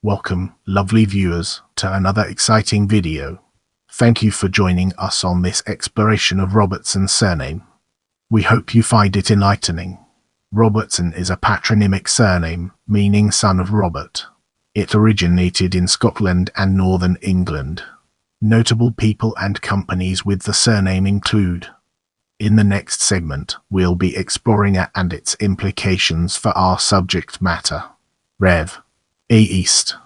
Welcome, lovely viewers, to another exciting video. Thank you for joining us on this exploration of Robertson's surname. We hope you find it enlightening. Robertson is a patronymic surname, meaning son of Robert. It originated in Scotland and northern England. Notable people and companies with the surname include. In the next segment, we'll be exploring it and its implications for our subject matter. Rev. A. East.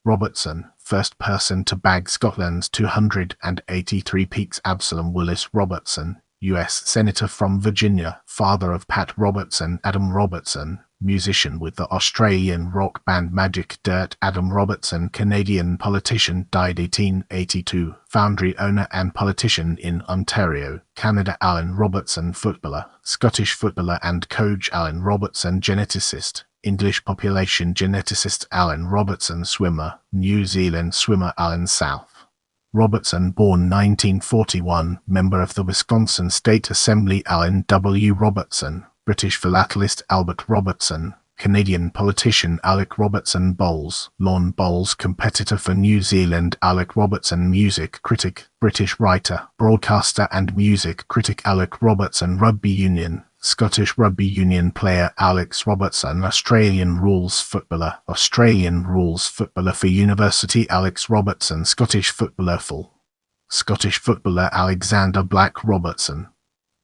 Robertson, first person to bag Scotland's 283 peaks. Absalom Willis Robertson, U.S. Senator from Virginia, father of Pat Robertson. Adam Robertson, musician with the Australian rock band Magic Dirt. Adam Robertson, Canadian politician, died 1882, foundry owner and politician in Ontario, Canada. Alan Robertson, footballer, Scottish footballer and coach. Alan Robertson, geneticist, English population geneticist. Alan Robertson, swimmer, New Zealand swimmer. Alan South Robertson, born 1941, member of the Wisconsin State Assembly. Alan W. Robertson, British philatelist. Albert Robertson, Canadian politician. Alec Robertson Bowles, lawn bowls competitor for New Zealand. Alec Robertson, music critic, British writer, broadcaster and music critic. Alec Robertson, rugby union, Scottish rugby union player. Alex Robertson, Australian rules footballer, Australian rules footballer for University. Alex Robertson, Scottish footballer. Full Scottish footballer. Alexander Black Robertson,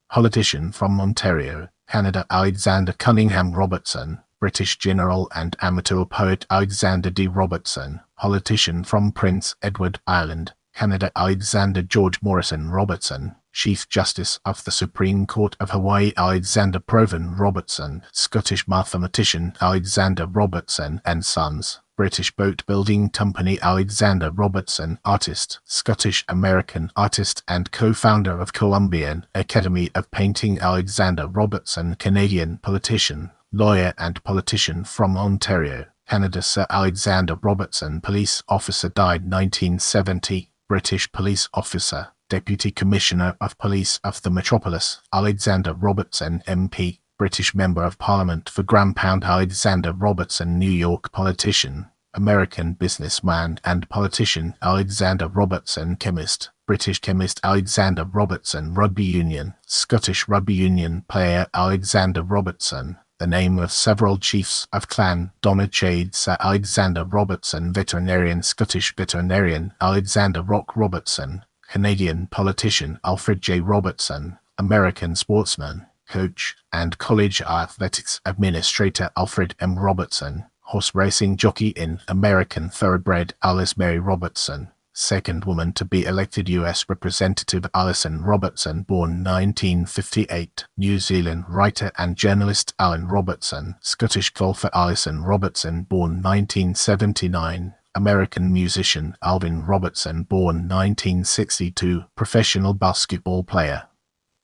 politician from Ontario, Canada. Alexander Cunningham Robertson, British general and amateur poet. Alexander D. Robertson, politician from Prince Edward Island, Canada. Alexander George Morrison Robertson, Chief Justice of the Supreme Court of Hawaii. Alexander Provan Robertson, Scottish mathematician. Alexander Robertson and Sons, British boat building company. Alexander Robertson, artist, Scottish-American artist and co-founder of Columbian Academy of Painting. Alexander Robertson, Canadian politician, lawyer and politician from Ontario, Canada. Sir Alexander Robertson, police officer, died 1970, British police officer, Deputy Commissioner of Police of the Metropolis. Alexander Robertson, MP, British Member of Parliament for Grandpound. Alexander Robertson, New York politician, American businessman and politician. Alexander Robertson, chemist, British chemist. Alexander Robertson, rugby union, Scottish rugby union player. Alexander Robertson, the name of several chiefs of Clan Donachade. Sir Alexander Robertson, veterinarian, Scottish veterinarian. Alexander Rock Robertson, Canadian politician. Alfred J. Robertson, American sportsman, coach, and college athletics administrator. Alfred M. Robertson, horse racing jockey in American Thoroughbred. Alice Mary Robertson, second woman to be elected U.S. Representative. Alison Robertson, born 1958, New Zealand writer and journalist. Alan Robertson, Scottish golfer. Alison Robertson, born 1979, American musician. Alvin Robertson, born 1962, professional basketball player.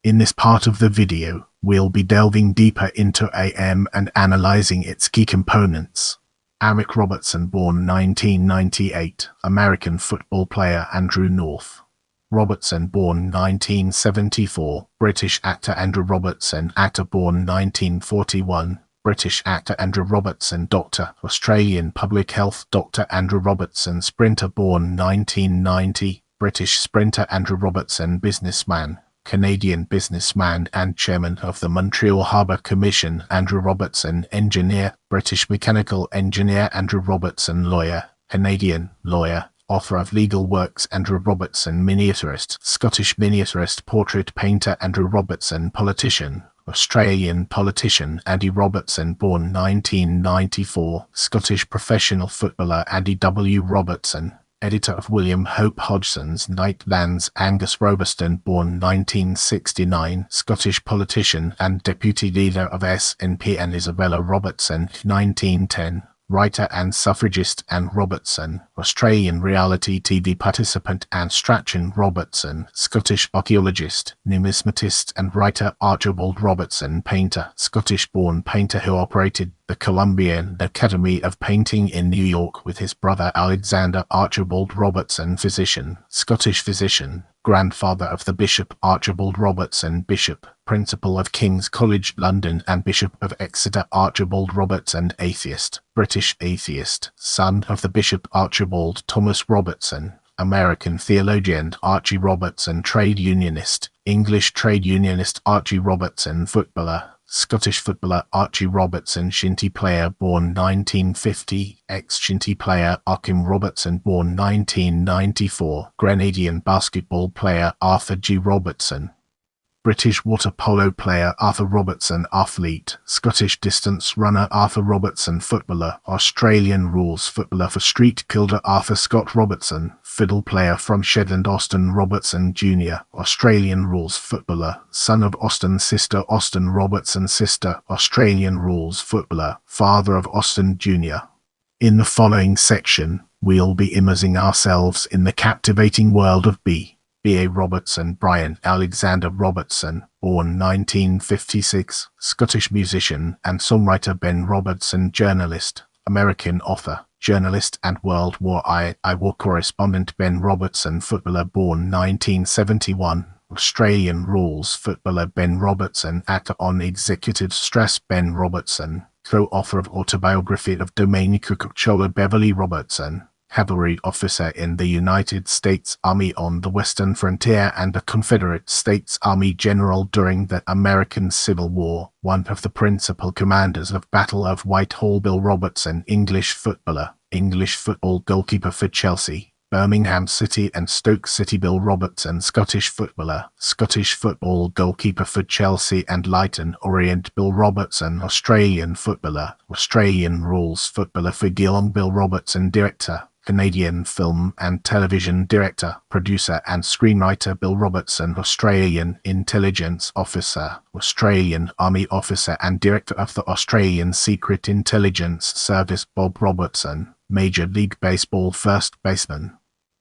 In this part of the video, we'll be delving deeper into AM and analyzing its key components. Alec Robertson, born 1998, American football player. Andrew North Robertson, born 1974, British actor. Andrew Robertson, actor, born 1941, British actor. Andrew Robertson, doctor, Australian public health doctor. Andrew Robertson, sprinter, born 1990, British sprinter. Andrew Robertson, businessman, Canadian businessman and chairman of the Montreal Harbour Commission. Andrew Robertson, engineer, British mechanical engineer. Andrew Robertson, lawyer, Canadian lawyer, author of legal works. Andrew Robertson, miniaturist, Scottish miniaturist, portrait painter. Andrew Robertson, politician, Australian politician. Andy Robertson, born 1994, Scottish professional footballer. Andy W. Robertson, editor of William Hope Hodgson's Nightlands. Angus Robertson, born 1969, Scottish politician and deputy leader of SNP. and Isabella Robertson, 1910, writer and suffragist. Anne Robertson, Australian reality TV participant. and Strachan Robertson, Scottish archaeologist, numismatist and writer. Archibald Robertson, painter, Scottish-born painter who operated the Columbian Academy of Painting in New York with his brother Alexander. Archibald Robertson, physician, Scottish physician, grandfather of the Bishop Archibald Robertson, bishop, Principal of King's College London and Bishop of Exeter. Archibald Robertson, atheist, British atheist, son of the Bishop Archibald Thomas Robertson, American theologian. Archie Robertson, trade unionist, English trade unionist. Archie Robertson, footballer, Scottish footballer. Archie Robertson, shinty player, born 1950, ex-shinty player. Achim Robertson, born 1994, Grenadian basketball player. Arthur G. Robertson, British water polo player. Arthur Robertson, athlete, Scottish distance runner. Arthur Robertson, footballer, Australian rules footballer for Street Kilda. Arthur Scott Robertson, fiddle player from Shedland. Austin Robertson Jr., Australian rules footballer, son of Austin's sister. Austin Robertson, sister, Australian rules footballer, father of Austin Jr. In the following section, we'll be immersing ourselves in the captivating world of B.A. Robertson. Brian Alexander Robertson, born 1956, Scottish musician and songwriter. Ben Robertson, journalist, American author, journalist and World War I War correspondent. Ben Robertson, footballer, born 1971, Australian rules footballer. Ben Robertson, actor on Executive Stress. Ben Robertson, co-author of Autobiography of Dominica Cochola. Beverly Robertson, cavalry officer in the United States Army on the Western Frontier and the Confederate States Army general during the American Civil War, one of the principal commanders of Battle of Whitehall. Bill Robertson, English footballer, English football goalkeeper for Chelsea, Birmingham City and Stoke City. Bill Robertson, Scottish footballer, Scottish football goalkeeper for Chelsea and Leyton Orient. Bill Robertson, Australian footballer, Australian rules footballer for Geelong. Bill Robertson, director, Canadian film and television director, producer and screenwriter. Bill Robertson, Australian intelligence officer, Australian Army officer and director of the Australian Secret Intelligence Service. Bob Robertson, Major League Baseball first baseman.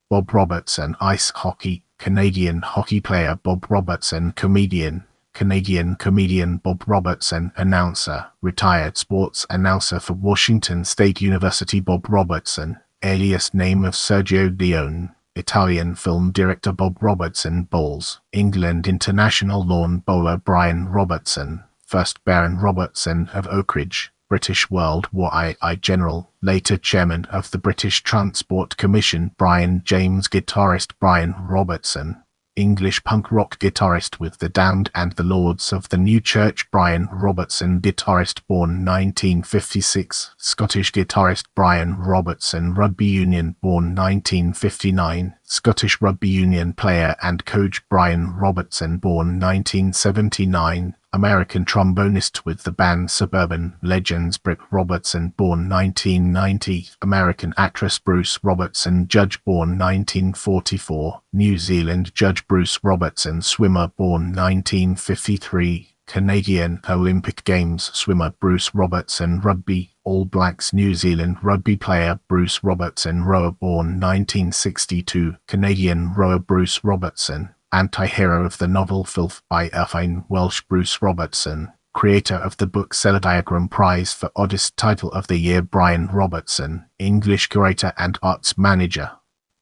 Bob Robertson, ice hockey, Canadian hockey player. Bob Robertson, comedian, Canadian comedian. Bob Robertson, announcer, retired sports announcer for Washington State University. Bob Robertson, alias name of Sergio Leone, Italian film director. Bob Robertson, bowls, England international lawn bowler. Brian Robertson, 1st Baron Robertson of Oakridge, British World War I general, later chairman of the British Transport Commission. Brian James, guitarist. Brian Robertson, English punk rock guitarist with The Damned and the Lords of the New Church. Brian Robertson, guitarist, born 1956, Scottish guitarist. Brian Robertson, rugby union, born 1959, Scottish rugby union player and coach. Brian Robertson, born 1979, American trombonist with the band Suburban Legends. Britt Robertson, born 1990, American actress. Bruce Robertson, judge, born 1944, New Zealand judge. Bruce Robertson, swimmer, born 1953, Canadian Olympic Games swimmer. Bruce Robertson, rugby, All Blacks New Zealand rugby player. Bruce Robertson, rower, born 1962, Canadian rower. Bruce Robertson, anti-hero of the novel Filth by Irvine Welsh. Bruce Robertson, creator of the book Cellar Diagram Prize for Oddest Title of the Year. Brian Robertson, English curator and arts manager.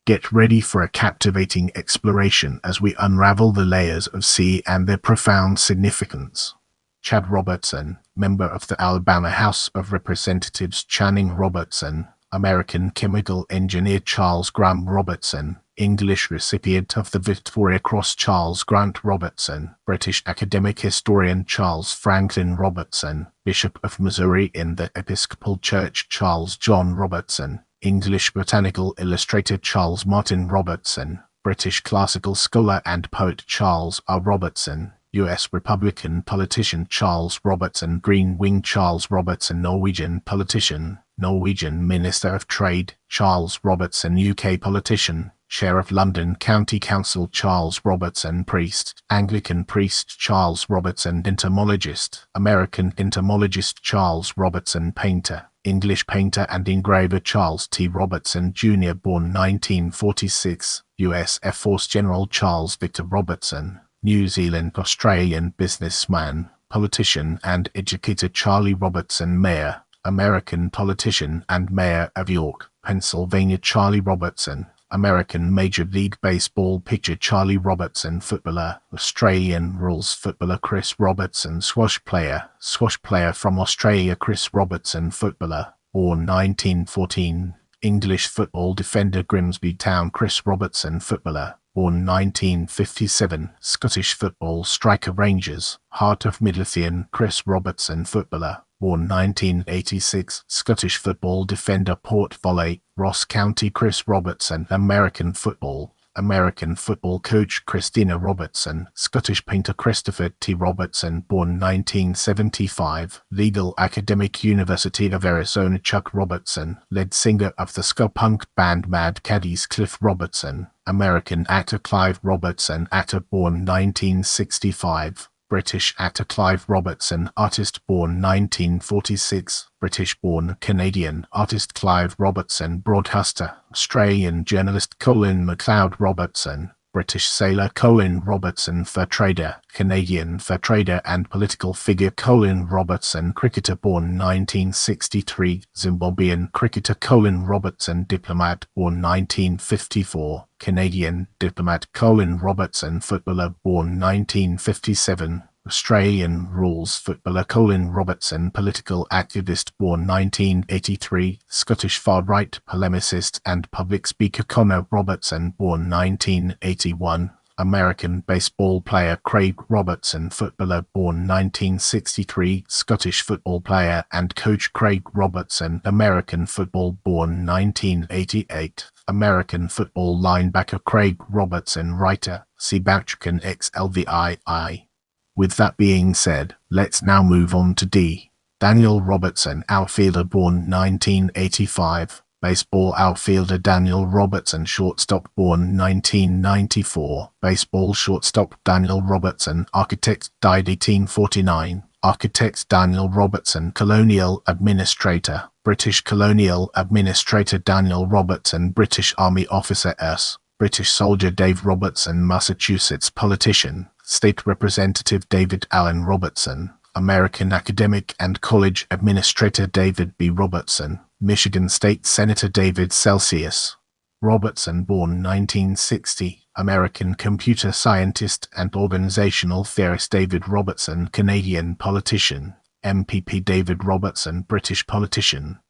Get ready for a captivating exploration as we unravel the layers of C and their profound significance. Chad Robertson, member of the Alabama House of Representatives. Channing Robertson, American chemical engineer. Charles Graham Robertson, English recipient of the Victoria Cross. Charles Grant Robertson, British academic historian. Charles Franklin Robertson, Bishop of Missouri in the Episcopal Church. Charles John Robertson, English botanical illustrator. Charles Martin Robertson, British classical scholar and poet. Charles R. Robertson, U.S. Republican politician. Charles Robertson, Green Wing. Charles Robertson, Norwegian politician, Norwegian Minister of Trade. Charles Robertson, UK politician, Chair of London County Council. Charles Robertson, priest, Anglican priest. Charles Robertson, entomologist, American entomologist. Charles Robertson, painter, English painter and engraver. Charles T. Robertson, Jr., born 1946, U.S. Air Force General. Charles Victor Robertson, New Zealand Australian businessman, politician and educator. Charlie Robertson, mayor, American politician and mayor of York, Pennsylvania. Charlie Robertson, American Major League Baseball pitcher Charlie Robertson, footballer. Australian rules footballer Chris Robertson, squash player from Australia Chris Robertson, footballer, born 1914. English football defender Grimsby Town Chris Robertson, footballer, born 1957. Scottish football striker Rangers, Heart of Midlothian Chris Robertson, footballer, born 1986. Scottish football defender Port Vale, Ross County Chris Robertson. American football coach Christina Robertson. Scottish painter Christopher T. Robertson, born 1975. Legal academic University of Arizona Chuck Robertson. Lead singer of the ska punk band Mad Caddies Cliff Robertson. American actor Clive Robertson, actor, born 1965. British actor Clive Robertson, artist, born 1946. British-born Canadian artist Clive Robertson, broadcaster. Australian journalist Colin MacLeod Robertson. British sailor Colin Robertson, fur trader. Canadian fur trader and political figure Colin Robertson, cricketer, born 1963. Zimbabwean cricketer Colin Robertson, diplomat, born 1954. Canadian diplomat Colin Robertson, footballer, born 1957. Australian rules footballer Colin Robertson, political activist, born 1983. Scottish far-right polemicist and public speaker Conor Robertson, born 1981. American baseball player Craig Robertson, footballer, born 1963. Scottish football player and coach Craig Robertson, American football, born 1988. American football linebacker Craig Robertson, writer, see Bouchkin XLVII. With that being said, let's now move on to D. Daniel Robertson, outfielder, born 1985. Baseball outfielder Daniel Robertson, shortstop, born 1994. Baseball shortstop Daniel Robertson, architect, died 1849. Architect Daniel Robertson, colonial administrator. British colonial administrator Daniel Robertson, British Army officer S. British soldier Dave Robertson, Massachusetts politician. State Representative David Allen Robertson. American academic and college administrator David B. Robertson. Michigan State Senator David Celsius. Robertson, born 1960. American computer scientist and organizational theorist David Robertson, Canadian politician. MPP David Robertson, British politician.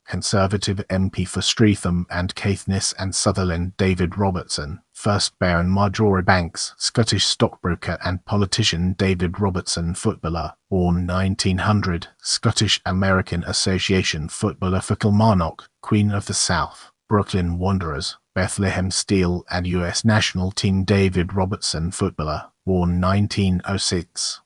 Conservative MP for Streatham and Caithness and Sutherland David Robertson. First Baron Marjoribanks, Scottish stockbroker and politician David Robertson, footballer, born 1900. Scottish American Association footballer for Kilmarnock, Queen of the South, Brooklyn Wanderers, Bethlehem Steel and U.S. national team David Robertson, footballer, born 1906.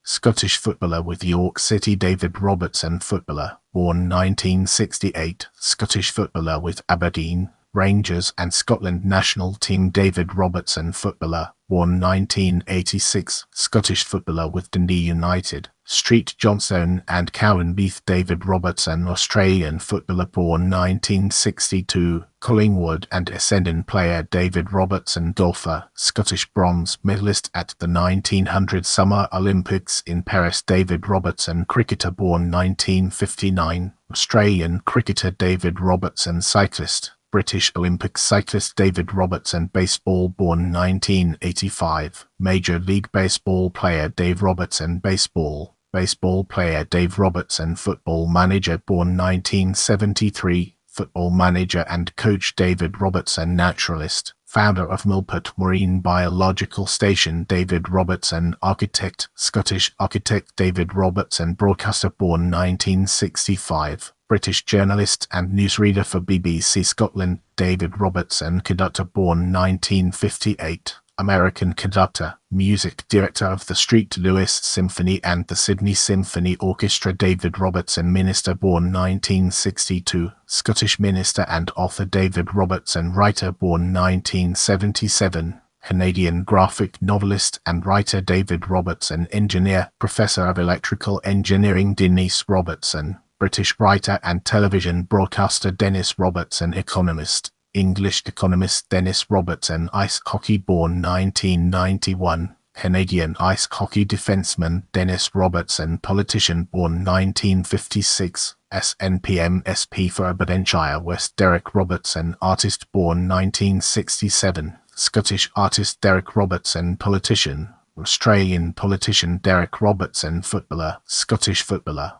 Scottish footballer with York City David Robertson, footballer, born 1968. Scottish footballer with Aberdeen, Rangers and Scotland national team David Robertson, footballer, born 1986. Scottish footballer with Dundee United, Street Johnstone and Cowanbeath David Robertson. Australian footballer, born 1962. Collingwood and Essendon player David Robertson, golfer. Scottish bronze medalist at the 1900 Summer Olympics in Paris David Robertson, cricketer, born 1959. Australian cricketer David Robertson, cyclist. British Olympic cyclist David Robertson, baseball, born 1985. Major League Baseball player Dave Robertson, baseball. Baseball player Dave Robertson, football manager, born 1973. Football manager and coach David Robertson, naturalist. Founder of Milport Marine Biological Station David Robertson, architect. Scottish architect David Robertson, broadcaster, born 1965. British journalist and newsreader for BBC Scotland David Robertson, conductor, born 1958. American conductor, music director of the St. Louis Symphony and the Sydney Symphony Orchestra David Robertson, minister, born 1962. Scottish minister and author David Robertson, writer, born 1977. Canadian graphic novelist and writer David Robertson, engineer, professor of electrical engineering Denise Robertson. British writer and television broadcaster Dennis Robertson, economist. English economist Dennis Robertson, ice hockey, born 1991. Canadian ice hockey defenseman Dennis Robertson, politician, born 1956, SNPM SP for Aberdeenshire West. Derek Robertson, artist, born 1967, Scottish artist Derek Robertson, politician. Australian politician Derek Robertson, footballer, Scottish footballer.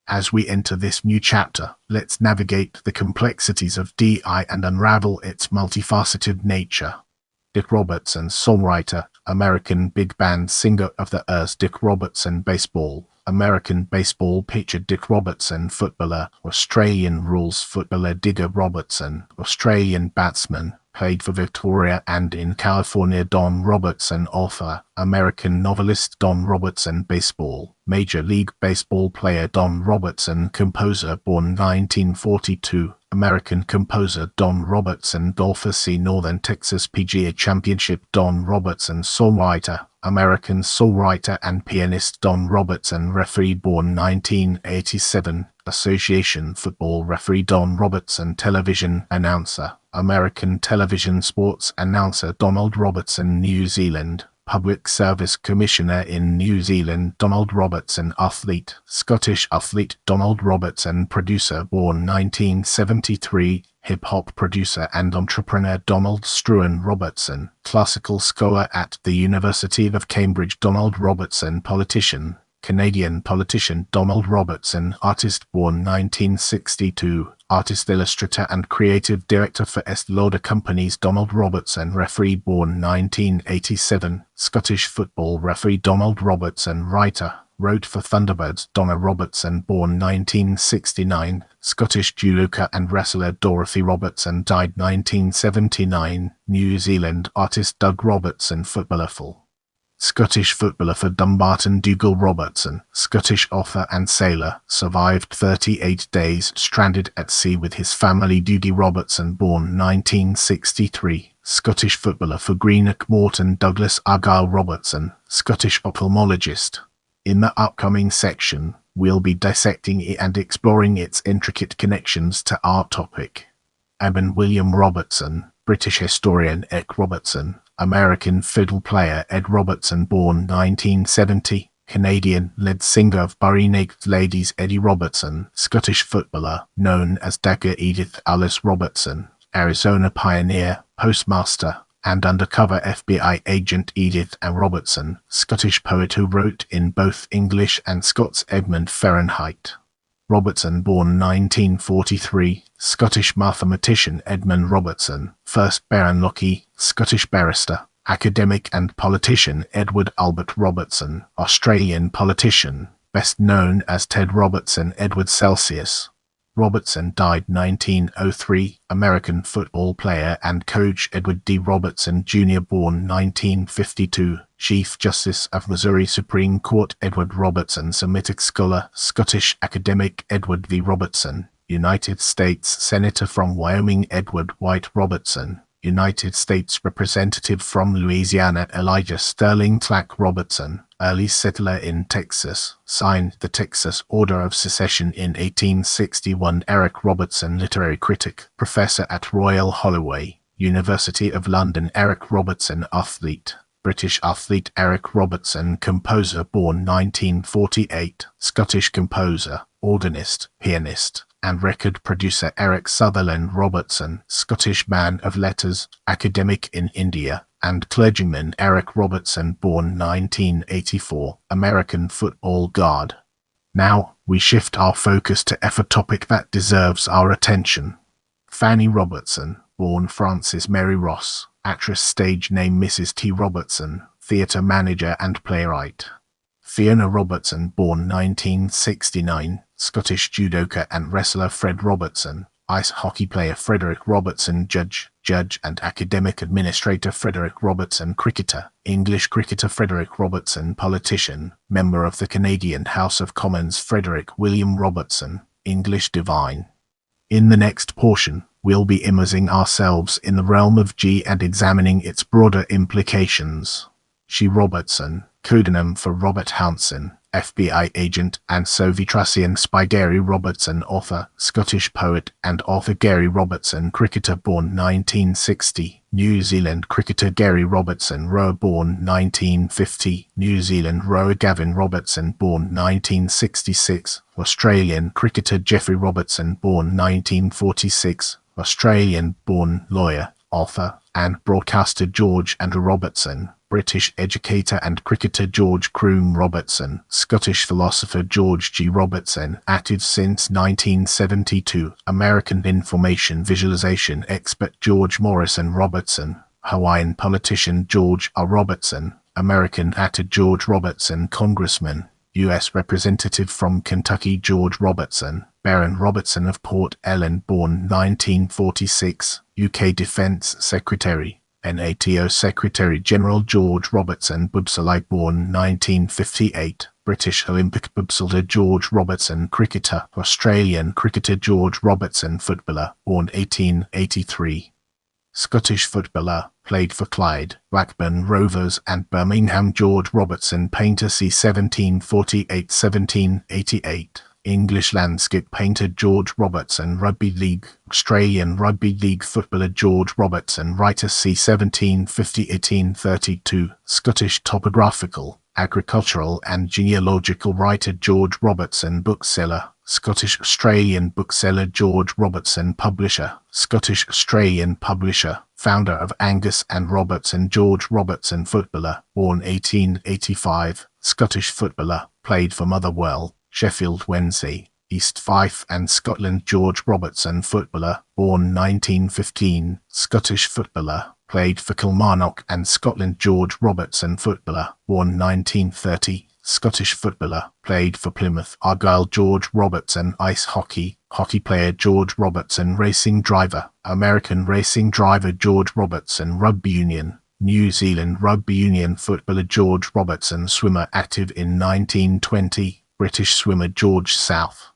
As we enter this new chapter, let's navigate the complexities of DI and unravel its multifaceted nature. Dick Robertson, songwriter, American big band singer of the Earth. Dick Robertson, baseball, American baseball pitcher. Dick Robertson, footballer, Australian rules footballer. Digger Robertson, Australian batsman, played for Victoria and in California. Don Robertson, author, American novelist. Don Robertson, baseball, Major League Baseball player. Don Robertson, composer, born 1942, American composer. Don Robertson, golfer. See Northern Texas PGA Championship. Don Robertson, songwriter, American songwriter and pianist. Don Robertson, referee, born 1987, Association football referee. Don Robertson, television announcer, American television sports announcer. Donald Robertson, New Zealand Public Service Commissioner in New Zealand. Donald Robertson, athlete, Scottish athlete. Donald Robertson, producer, born 1973, hip-hop producer and entrepreneur. Donald Struan Robertson, classical scholar at the University of Cambridge. Donald Robertson, politician, Canadian politician. Donald Robertson, artist, born 1962, artist, illustrator and creative director for Estée Lauder Companies. Donald Robertson, referee, born 1987, Scottish football referee. Donald Robertson, writer, wrote for Thunderbirds. Donna Robertson, born 1969, Scottish judoka and wrestler. Dorothy Robertson, died 1979, New Zealand artist. Doug Robertson, footballer for Scottish footballer for Dumbarton. Dougal Robertson, Scottish author and sailor, survived 38 days stranded at sea with his family. Dougie Robertson, born 1963, Scottish footballer for Greenock Morton. Douglas Argyle Robertson, Scottish ophthalmologist. In the upcoming section, we'll be dissecting it and exploring its intricate connections to our topic. Eben William Robertson, British historian. Ed Robertson, American fiddle player. Ed Robertson, born 1970, Canadian lead singer of Bury Naked Ladies. Eddie Robertson, Scottish footballer, known as Dagger. Edith Alice Robertson, Arizona pioneer, postmaster, and undercover FBI agent. Edith Ann Robertson, Scottish poet who wrote in both English and Scots. Edmund Fahrenheit Robertson, born 1943, Scottish mathematician. Edmund Robertson, 1st Baron Lockey, Scottish barrister, academic and politician. Edward Albert Robertson, Australian politician, best known as Ted Robertson. Edward Celsius Robertson, died 1903, American football player and coach. Edward D. Robertson Jr., born 1952, Chief Justice of Missouri Supreme Court. Edward Robertson, Semitic scholar, Scottish academic. Edward V. Robertson, United States Senator from Wyoming. Edward White Robertson, United States Representative from Louisiana. Elijah Sterling Clack Robertson, early settler in Texas, signed the Texas Order of Secession in 1861. Eric Robertson, literary critic, professor at Royal Holloway, University of London. Eric Robertson, athlete, British athlete. Eric Robertson, composer, born 1948, Scottish composer, organist, pianist, and record producer. Eric Sutherland Robertson, Scottish man of letters, academic in India, and clergyman. Eric Robertson, born 1984, American football guard. Now, we shift our focus to a topic that deserves our attention. Fanny Robertson, born Frances Mary Ross, actress. Stage name Mrs. T. Robertson, theatre manager and playwright. Fiona Robertson, born 1969, Scottish judoka and wrestler. Fred Robertson, ice hockey player. Frederick Robertson, judge and academic administrator. Frederick Robertson, cricketer, English cricketer. Frederick Robertson, politician, member of the Canadian House of Commons. Frederick William Robertson, English divine. In the next portion, we'll be immersing ourselves in the realm of G and examining its broader implications. G. Robertson, pseudonym for Robert Hansen, FBI agent and Soviet Russian spy Gary Robertson, author, Scottish poet and author Gary Robertson, cricketer born 1960. New Zealand cricketer Gary Robertson, rower born 1950. New Zealand rower Gavin Robertson, born 1966. Australian cricketer Geoffrey Robertson, born 1946. Australian-born lawyer, author, and broadcaster George Andrew Robertson. British educator and cricketer George Croom Robertson. Scottish philosopher George G. Robertson, active since 1972. American information visualization expert George Morrison Robertson. Hawaiian politician George R. Robertson. American actor George Robertson, congressman. U.S. representative from Kentucky George Robertson. Baron Robertson of Port Ellen, born 1946. UK Defence Secretary. NATO Secretary General George Robertson Bubsali, born 1958. British Olympic bobsledder George Robertson, cricketer. Australian cricketer George Robertson, footballer, born 1883. Scottish footballer, played for Clyde, Blackburn Rovers and Birmingham George Robertson, painter c. 1748-1788. English landscape painter George Robertson, Rugby League. Australian Rugby League footballer George Robertson, writer c. 1750-1832. Scottish topographical, agricultural and genealogical writer George Robertson, bookseller. Scottish Australian bookseller George Robertson, publisher. Scottish Australian publisher, founder of Angus and Robertson George Robertson, footballer, born 1885. Scottish footballer, played for Motherwell, Sheffield Wednesday, East Fife and Scotland George Robertson, footballer, born 1915. Scottish footballer, played for Kilmarnock and Scotland George Robertson, footballer, born 1930. Scottish footballer, played for Plymouth Argyle George Robertson, ice hockey. Hockey player George Robertson, racing driver. American racing driver George Robertson, rugby union. New Zealand rugby union footballer George Robertson, swimmer, active in 1920. British swimmer George South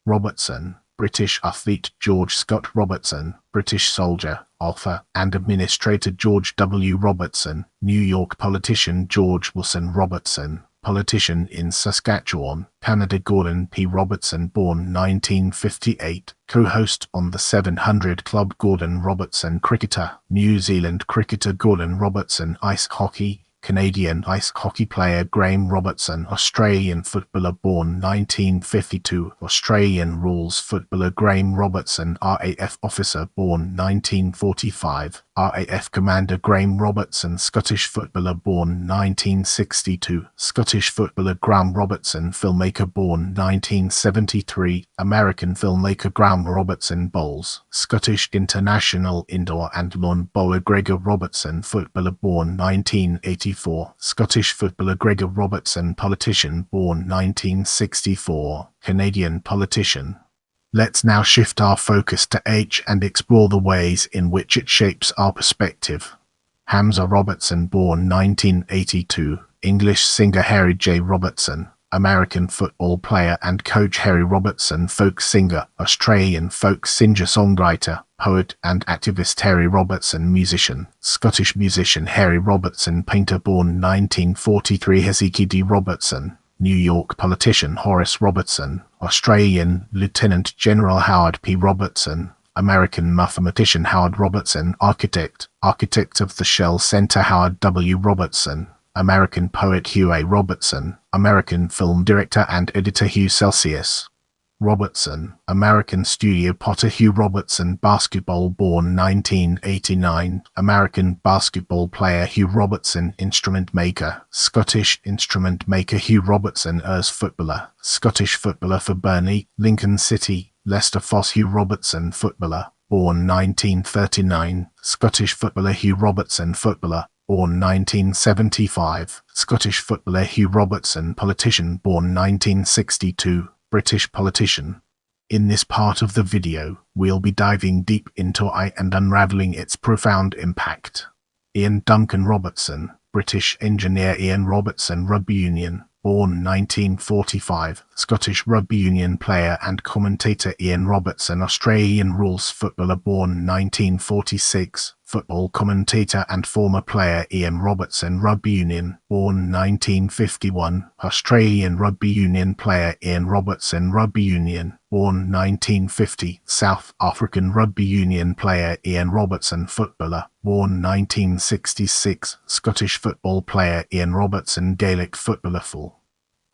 Robertson. British athlete George Scott Robertson. British soldier, author, and administrator George W. Robertson. New York politician George Wilson Robertson. Politician in Saskatchewan, Canada Gordon P. Robertson, born 1958. Co-host on the 700 Club Gordon Robertson. Cricketer, New Zealand cricketer Gordon Robertson. Ice hockey, Canadian ice hockey player Graham Robertson. Australian footballer, born 1952. Australian rules footballer Graham Robertson. RAF officer, born 1945. RAF commander Graham Robertson. Scottish footballer, born 1962. Scottish footballer Graham Robertson. Filmmaker, born 1973. American filmmaker Graham Robertson. Bowls. Scottish international indoor and lawn bowler Gregor Robertson. Footballer, born 1984. Scottish footballer Gregor Robertson. Politician, born 1964. Canadian politician. Let's now shift our focus to H and explore the ways in which it shapes our perspective. Hamza Robertson, born 1982. English singer Harry J. Robertson. American football player and coach Harry Robertson. Folk singer, Australian folk singer-songwriter, poet and activist Harry Robertson. Musician, Scottish musician Harry Robertson. Painter, born 1943 Hezekiah D. Robertson. New York politician Horace Robertson. Australian Lieutenant General Howard P. Robertson. American mathematician Howard Robertson. Architect of the Shell Center Howard W. Robertson. American poet Hugh A. Robertson. American film director and editor Hugh Celsius Robertson. American studio potter Hugh Robertson. Basketball, born 1989. American basketball player Hugh Robertson. Instrument maker, Scottish instrument maker Hugh Robertson. Footballer, Scottish footballer for Burnley, Lincoln City, Leicester Foss Hugh Robertson. Footballer, born 1939. Scottish footballer Hugh Robertson. Footballer, born 1975. Scottish footballer Hugh Robertson. Politician, born 1962. British politician. In this part of the video, we'll be diving deep into I and unraveling its profound impact. Ian Duncan Robertson. British engineer Ian Robertson. Rugby union, born 1945. Scottish rugby union player and commentator Ian Robertson. Australian rules footballer, born 1946. Football commentator and former player Ian Robertson. Rugby union, born 1951. Australian rugby union player Ian Robertson. Rugby union, born 1950. South African rugby union player Ian Robertson. Footballer, born 1966. Scottish football player Ian Robertson. Gaelic footballer. Full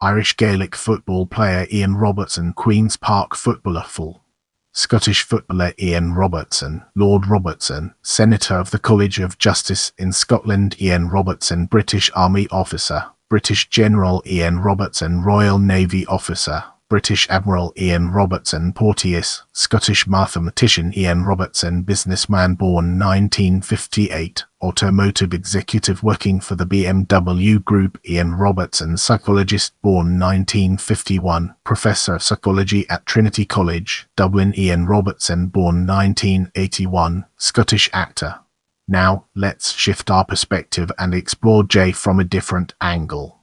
Irish Gaelic football player Ian Robertson. Queen's Park footballer. Full Scottish footballer Ian Robertson. Lord Robertson, Senator of the College of Justice in Scotland. Ian Robertson. British Army officer. British General Ian Robertson. Royal Navy officer. British Admiral Ian Robertson. Porteous, Scottish mathematician Ian Robertson. Businessman, born 1958. Automotive executive working for the BMW Group Ian Robertson. Psychologist, born 1951. Professor of psychology at Trinity College, Dublin. Ian Robertson, born 1981. Scottish actor. Now, let's shift our perspective and explore J from a different angle.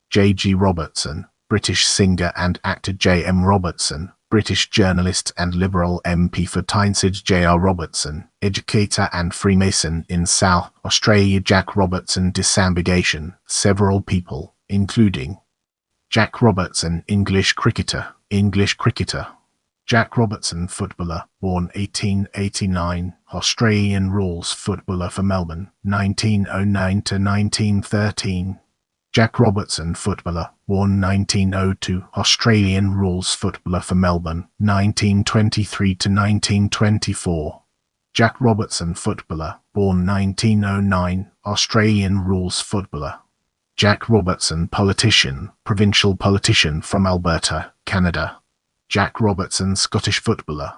J.G. Robertson, British singer and actor. J.M. Robertson, British journalist and Liberal MP for Tyneside. J.R. Robertson, educator and Freemason in South Australia. Jack Robertson, disambiguation. Several people, including Jack Robertson, English cricketer. Jack Robertson, footballer, born 1889, Australian rules footballer for Melbourne, 1909 to 1913. Jack Robertson, footballer, born 1902, Australian rules footballer for Melbourne, 1923 to 1924. Jack Robertson, footballer, born 1909, Australian rules footballer. Jack Robertson, politician, provincial politician from Alberta, Canada. Jack Robertson, Scottish footballer.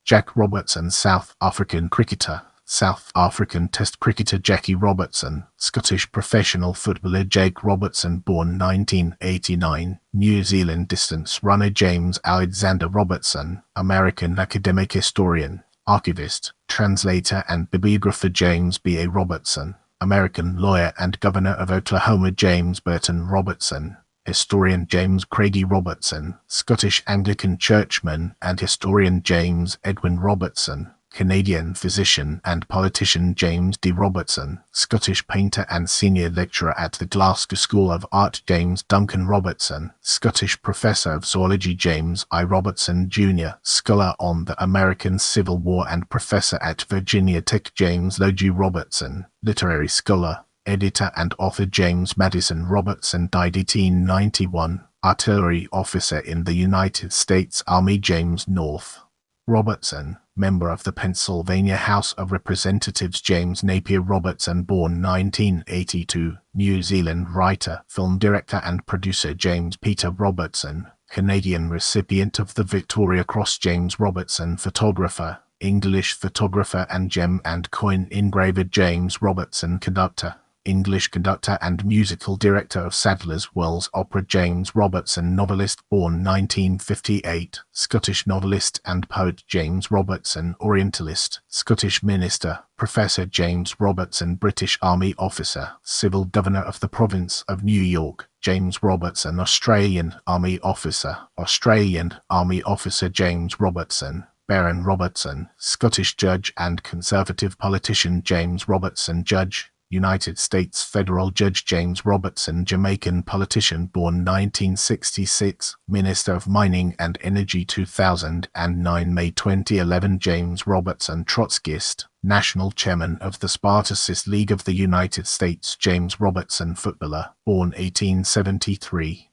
Jack Robertson, South African cricketer. South African Test cricketer. Jackie Robertson, Scottish professional footballer. Jake Robertson, born 1989, New Zealand distance runner. James Alexander Robertson, American academic historian, archivist, translator and bibliographer. James B.A. Robertson, American lawyer and governor of Oklahoma. James Burton Robertson, historian. James Craigie Robertson, Scottish Anglican churchman and historian. James Edwin Robertson, Canadian physician and politician. James D. Robertson, Scottish painter and senior lecturer at the Glasgow School of Art. James Duncan Robertson, Scottish professor of zoology. James I. Robertson, Jr., scholar on the American Civil War and professor at Virginia Tech. James Logie Robertson, literary scholar, editor and author. James Madison Robertson, died 1891, artillery officer in the United States Army. James North Robertson, member of the Pennsylvania House of Representatives. James Napier Robertson, born 1982, New Zealand writer, film director and producer. James Peter Robertson, Canadian recipient of the Victoria Cross. James Robertson, photographer, English photographer and gem and coin engraver. James Robertson, conductor, English conductor and musical director of Sadler's Wells Opera. James Robertson, novelist, born 1958, Scottish novelist and poet. James Robertson, Orientalist, Scottish minister, Professor. James Robertson, British Army officer, civil governor of the province of New York. James Robertson, Australian Army officer, Australian Army officer. James Robertson, Baron Robertson, Scottish judge and Conservative politician. James Robertson, judge, United States federal judge. James Robertson, Jamaican politician, born 1966, Minister of Mining and Energy 2009 May 2011. James Robertson, Trotskyist, National Chairman of the Spartacist League of the United States. James Robertson, footballer, born 1873.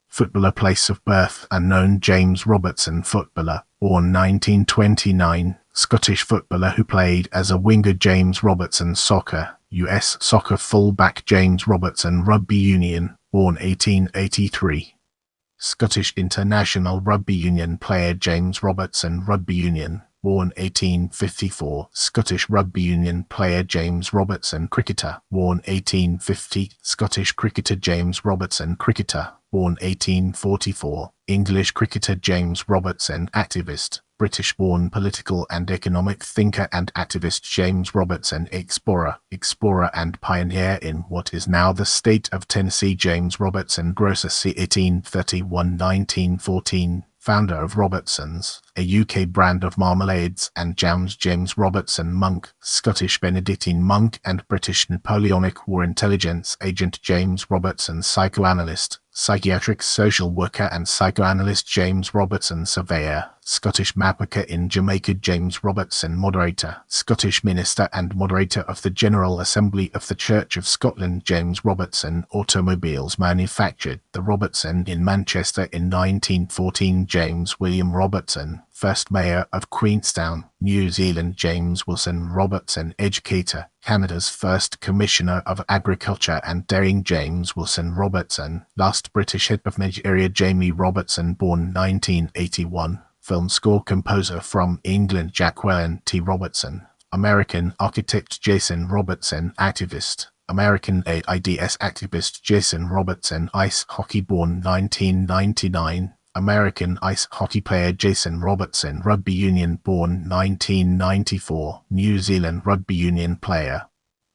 Footballer, place of birth unknown. James Robertson, footballer, born 1929, Scottish footballer who played as a winger. James Robertson, soccer, US soccer fullback. James Robertson, rugby union, born 1883. Scottish international rugby union player. James Robertson, rugby union, born 1854. Scottish rugby union player. James Robertson, cricketer, born 1850. Scottish cricketer. James Robertson, cricketer, born 1844. English cricketer. James Robertson, activist, British-born political and economic thinker and activist. James Robertson, explorer and pioneer in what is now the state of Tennessee. James Robertson, grocer, c. 1831-1914, founder of Robertson's, a UK brand of marmalades and jams. James Robertson, monk, Scottish Benedictine monk and British Napoleonic War intelligence agent. James Robertson, psychoanalyst, psychiatric social worker and psychoanalyst. James Robertson, surveyor, Scottish mapmaker in Jamaica. James Robertson, moderator, Scottish minister and moderator of the General Assembly of the Church of Scotland. James Robertson, automobiles manufactured the Robertson in Manchester in 1914. James William Robertson, first mayor of Queenstown, New Zealand. James Wilson Robertson, educator, Canada's first Commissioner of Agriculture and Dairying. James Wilson Robertson, last British head of Nigeria. Jamie Robertson, born 1981, film score composer from England. Jacqueline T. Robertson, American architect. Jason Robertson, activist, American AIDS activist. Jason Robertson, ice hockey, born 1999, American ice hockey player. Jason Robertson, rugby union, born 1994, New Zealand rugby union player.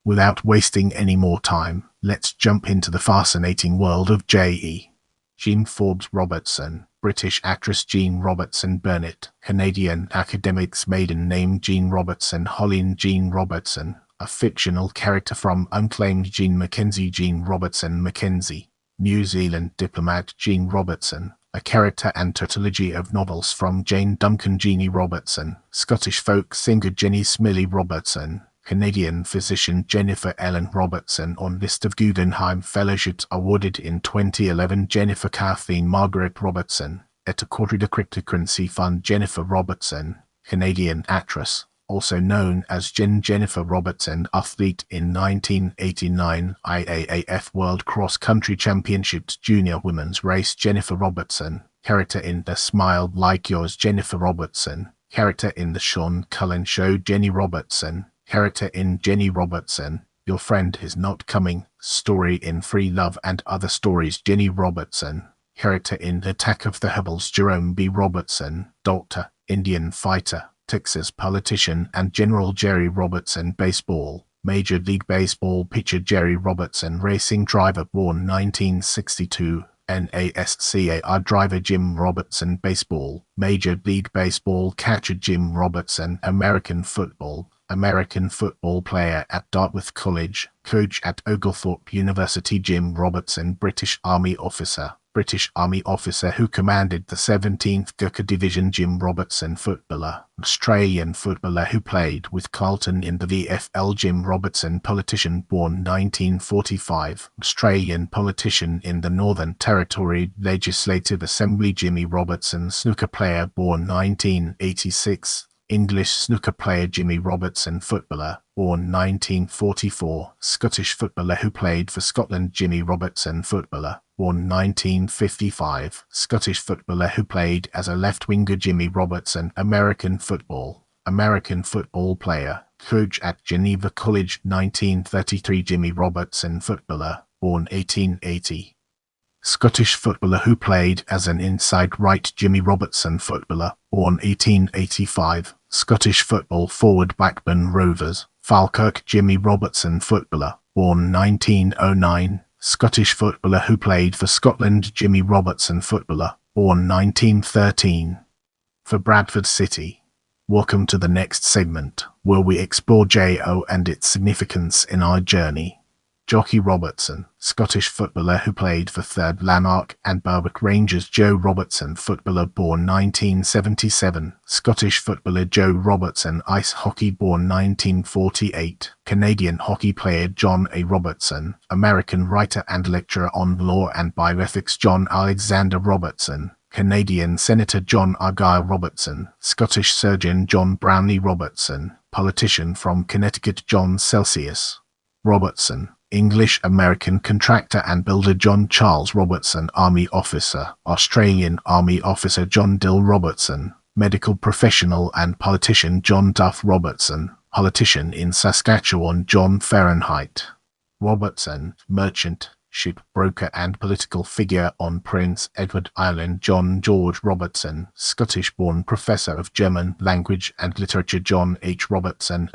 Without wasting any more time, let's jump into the fascinating world of J.E. Jean Forbes Robertson, British actress Jean Robertson Burnett, Canadian academic's maiden name Jean Robertson Holleen. Jean Robertson, a fictional character from Unclaimed. Jean Mackenzie, Jean Robertson Mackenzie, New Zealand diplomat. Jean Robertson, a character and tautology of novels from Jane Duncan. Jeannie Robertson, Scottish folk singer Jenny Smillie Robertson, Canadian physician Jennifer Ellen Robertson. On list of Guggenheim Fellowships awarded in 2011. Jennifer Kathleen Margaret Robertson, at a Quadrida Cryptocurrency Fund. Jennifer Robertson, Canadian actress, also known as Jennifer Robertson, athlete in 1989 IAAF World Cross Country Championships Junior Women's Race. Jennifer Robertson, character in The Smile Like Yours. Jennifer Robertson, character in The Sean Cullen Show. Jenny Robertson, character in Jenny Robertson, Your Friend Is Not Coming, story in Free Love and Other Stories. Jenny Robertson, character in Attack of the Hebels. Jerome B. Robertson, doctor, Indian fighter, Texas politician and General. Jerry Robertson, baseball, Major League Baseball pitcher. Jerry Robertson, racing driver, born 1962, NASCAR driver. Jim Robertson, baseball, Major League Baseball catcher. Jim Robertson, American football player at Dartmouth College, coach at Oglethorpe University. Jim Robertson, British Army officer who commanded the 17th Gurkha Division. Jim Robertson, footballer, Australian footballer who played with Carlton in the VFL. Jim Robertson, politician, born 1945, Australian politician in the Northern Territory Legislative Assembly. Jimmy Robertson, snooker player, born 1986, English snooker player. Jimmy Robertson, footballer, born 1944, Scottish footballer who played for Scotland. Jimmy Robertson, footballer, born 1955, Scottish footballer who played as a left winger. Jimmy Robertson, American football player, coach at Geneva College. 1933, Jimmy Robertson, footballer, born 1880. Scottish footballer who played as an inside right. Jimmy Robertson, footballer, born 1885, Scottish football forward, Blackburn Rovers, Falkirk. Jimmy Robertson, footballer, born 1909, Scottish footballer who played for Scotland. Jimmy Robertson, footballer, born 1913. For Bradford City. Welcome to the next segment, where we explore JO and its significance in our journey. Jocky Robertson, Scottish footballer who played for 3rd Lanark and Berwick Rangers. Joe Robertson, footballer, born 1977, Scottish footballer. Joe Robertson, ice hockey, born 1948. Canadian hockey player John A. Robertson, American writer and lecturer on law and bioethics. John Alexander Robertson, Canadian Senator John Argyle Robertson, Scottish surgeon John Brownlee Robertson, politician from Connecticut John Celsius Robertson, English-American contractor and builder John Charles Robertson, Army officer, Australian Army officer John Dill Robertson, medical professional and politician John Duff Robertson, politician in Saskatchewan John Fahrenheit Robertson, merchant, shipbroker and political figure on Prince Edward Island John George Robertson, Scottish-born professor of German language and literature John H. Robertson,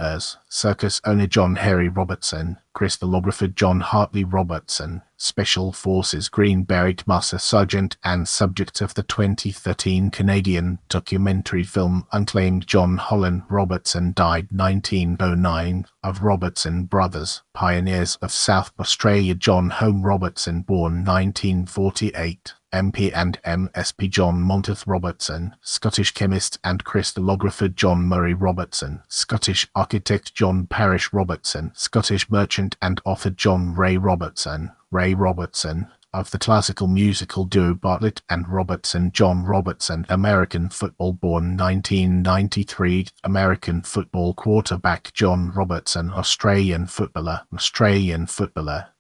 circus owner John Henry Robertson, Crystallographer John Hartley Robertson, Special Forces Green Beret Master Sergeant and subject of the 2013 Canadian documentary film Unclaimed. John Holland Robertson died 1909, of Robertson brothers, pioneers of South Australia. John Home Robertson, born 1948. MP and MSP John Monteith Robertson, Scottish chemist and crystallographer. John Murray Robertson, Scottish architect. John Parish Robertson, Scottish merchant and author. John Ray Robertson, of the classical musical duo Bartlett and Robertson. John Robertson, American football, born 1993, American football quarterback. John Robertson, Australian footballer,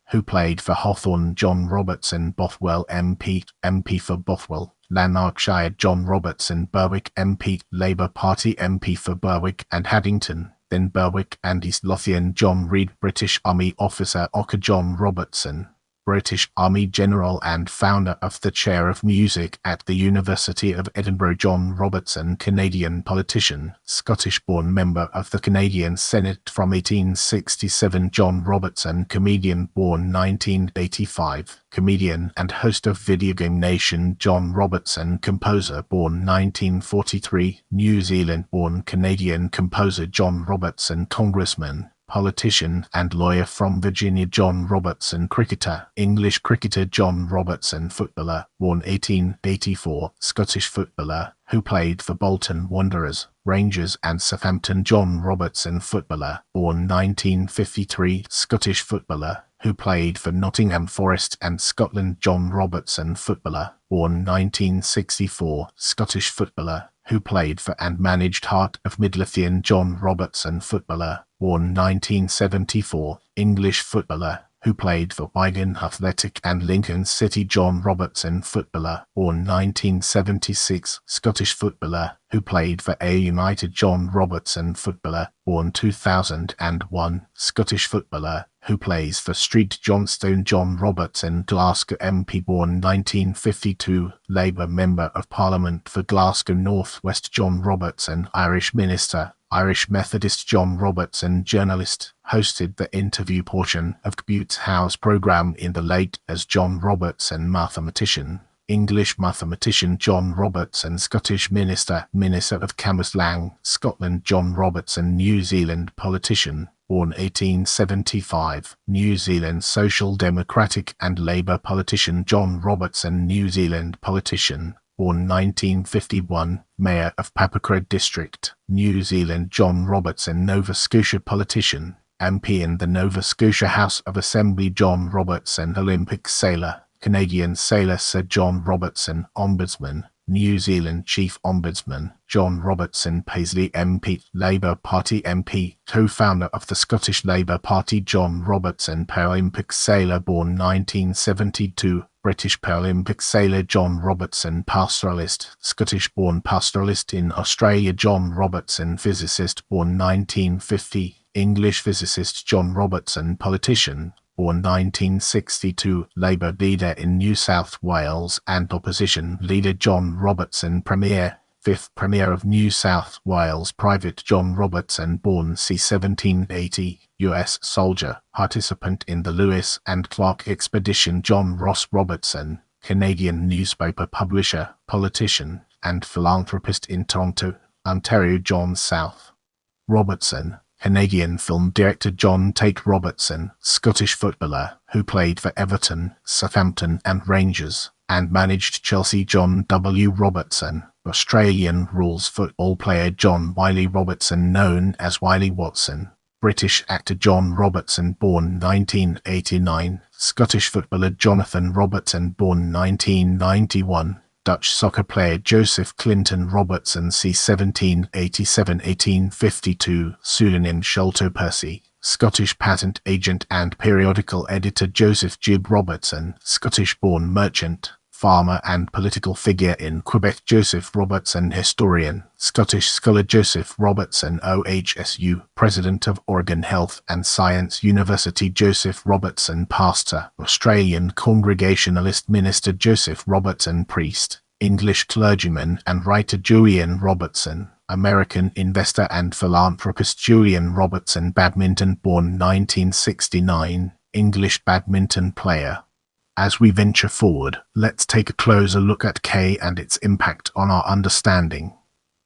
who played for Hawthorn. John Robertson, Bothwell MP for Bothwell, Lanarkshire. John Robertson, Berwick MP, Labour Party MP for Berwick and Haddington, then Berwick and East Lothian. John Reid, British Army officer. Ocker John Robertson, British Army General and founder of the Chair of Music at the University of Edinburgh. John Robertson, Canadian politician, Scottish-born member of the Canadian Senate from 1867. John Robertson, comedian, born 1985, comedian and host of Video Game Nation. John Robertson, composer, born 1943, New Zealand-born Canadian composer. John Robertson, congressman, politician and lawyer from Virginia. John Robertson, cricketer, English cricketer. John Robertson, footballer, born 1884, Scottish footballer, who played for Bolton Wanderers, Rangers and Southampton. John Robertson, footballer, born 1953, Scottish footballer, who played for Nottingham Forest and Scotland. John Robertson, footballer, born 1964, Scottish footballer, who played for and managed Heart of Midlothian. John Robertson, footballer, born 1974, English footballer, who played for Wigan Athletic and Lincoln City. John Robertson, footballer, born 1976, Scottish footballer, who played for Ayr United. John Robertson, footballer, born 2001, Scottish footballer, who plays for Street Johnstone. John Robertson, Glasgow MP, born 1952, Labour Member of Parliament for Glasgow North West. John Robertson, Irish minister, Irish Methodist. John Robertson, journalist, hosted the interview portion of Butts House programme in the late as John Robertson. Mathematician, English mathematician. John Robertson, Scottish minister, Minister of Cambuslang, Scotland. John Robertson, New Zealand politician, born 1875, New Zealand Social Democratic and Labour politician. John Robertson, New Zealand politician, born 1951, Mayor of Papakura District, New Zealand. John Robertson, Nova Scotia politician, MP in the Nova Scotia House of Assembly. John Robertson, Olympic sailor, Canadian sailor. Sir John Robertson, Ombudsman, New Zealand Chief Ombudsman. John Robertson, Paisley MP, Labour Party MP, co-founder of the Scottish Labour Party. John Robertson, Paralympic sailor, born 1972, British Paralympic sailor. John Robertson, pastoralist, Scottish-born pastoralist in Australia. John Robertson, physicist, born 1950, English physicist. John Robertson, politician, born 1962, Labour leader in New South Wales and opposition leader. John Robertson, Premier, 5th Premier of New South Wales. Private John Robertson, born c. 1780, US soldier, participant in the Lewis and Clark expedition. John Ross Robertson, Canadian newspaper publisher, politician, and philanthropist in Toronto, Ontario. John South Robertson, Canadian film director. John Tate Robertson, Scottish footballer, who played for Everton, Southampton and Rangers, and managed Chelsea. John W. Robertson, Australian rules football player. John Wiley Robertson, known as Wiley Watson, British actor. John Robertson, born 1989, Scottish footballer. Jonathan Robertson, born 1991, Dutch soccer player. Joseph Clinton Robertson, c. 1787-1852, pseudonym Sholto Percy, Scottish patent agent and periodical editor. Joseph Gibb Robertson, Scottish-born merchant, farmer and political figure in Quebec. Joseph Robertson, historian, Scottish scholar. Joseph Robertson, OHSU, President of Oregon Health and Science University. Joseph Robertson, pastor, Australian Congregationalist minister. Joseph Robertson, priest, English clergyman and writer. Julian Robertson, American investor and philanthropist Julian Robertson. Badminton, born 1969, English badminton player. As we venture forward, let's take a closer look at K and its impact on our understanding.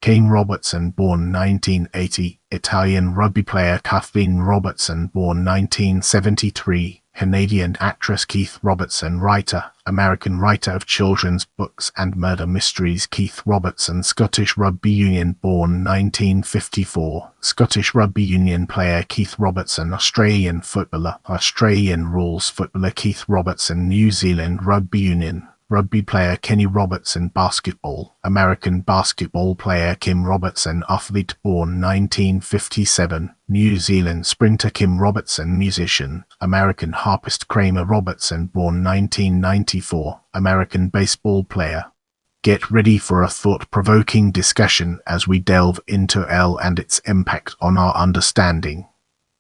Kane Robertson, born 1980, Italian rugby player. Kathleen Robertson, born 1973, Canadian actress. Keith Robertson, writer, American writer of children's books and murder mysteries. Keith Robertson, Scottish Rugby Union, born 1954, Scottish Rugby Union player. Keith Robertson, Australian footballer, Australian rules footballer. Keith Robertson, New Zealand Rugby Union rugby player. Kenny Robertson, basketball, American basketball player. Kim Robertson, athlete, born 1957, New Zealand sprinter. Kim Robertson, musician, American harpist. Kramer Robertson, born 1994, American baseball player. Get ready for a thought-provoking discussion as we delve into L and its impact on our understanding.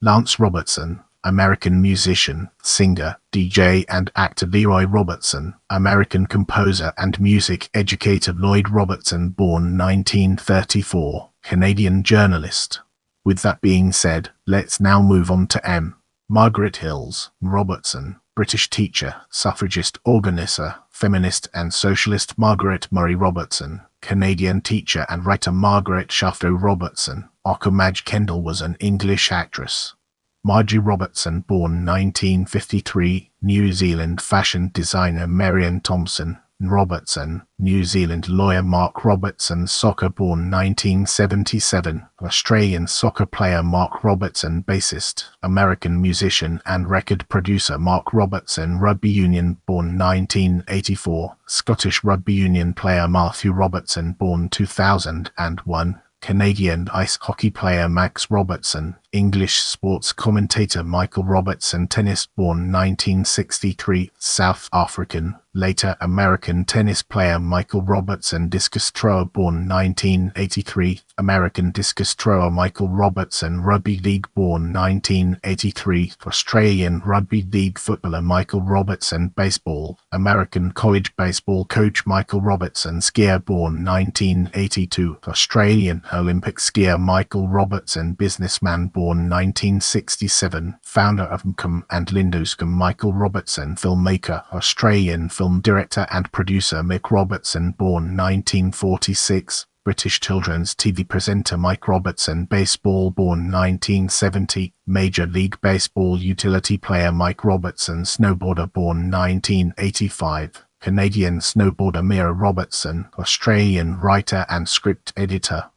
Lance Robertson, American musician, singer, DJ and actor. Leroy Robertson, American composer and music educator. Lloyd Robertson, born 1934, Canadian journalist. With that being said, let's now move on to M. Margaret Hills Robertson, British teacher, suffragist, organizer, feminist and socialist. Margaret Murray Robertson, Canadian teacher and writer. Margaret Shafto Robertson, aka Madge Kendall, was an English actress. Margie Robertson, born 1953, New Zealand fashion designer. Marion Thompson Robertson, New Zealand lawyer. Mark Robertson, soccer, born 1977, Australian soccer player. Mark Robertson, bassist, American musician and record producer. Mark Robertson, rugby union, born 1984, Scottish rugby union player. Matthew Robertson, born 2001, Canadian ice hockey player. Max Robertson, English sports commentator. Michael Robertson, tennis, born 1963, South African, later American tennis player. Michael Robertson, discus thrower, born 1983, American discus thrower. Michael Robertson, rugby league, born 1983, Australian rugby league footballer. Michael Robertson, baseball, American college baseball coach. Michael Robertson, skier, born 1982, Australian Olympic skier. Michael Robertson, businessman, born 1967, founder of MCOM and Lindoscom. Michael Robertson, filmmaker, Australian film director and producer. Mick Robertson, born 1946, British children's TV presenter. Mike Robertson, baseball, born 1970, Major League Baseball utility player. Mike Robertson, snowboarder, born 1985, Canadian snowboarder. Mira Robertson, Australian writer and script editor.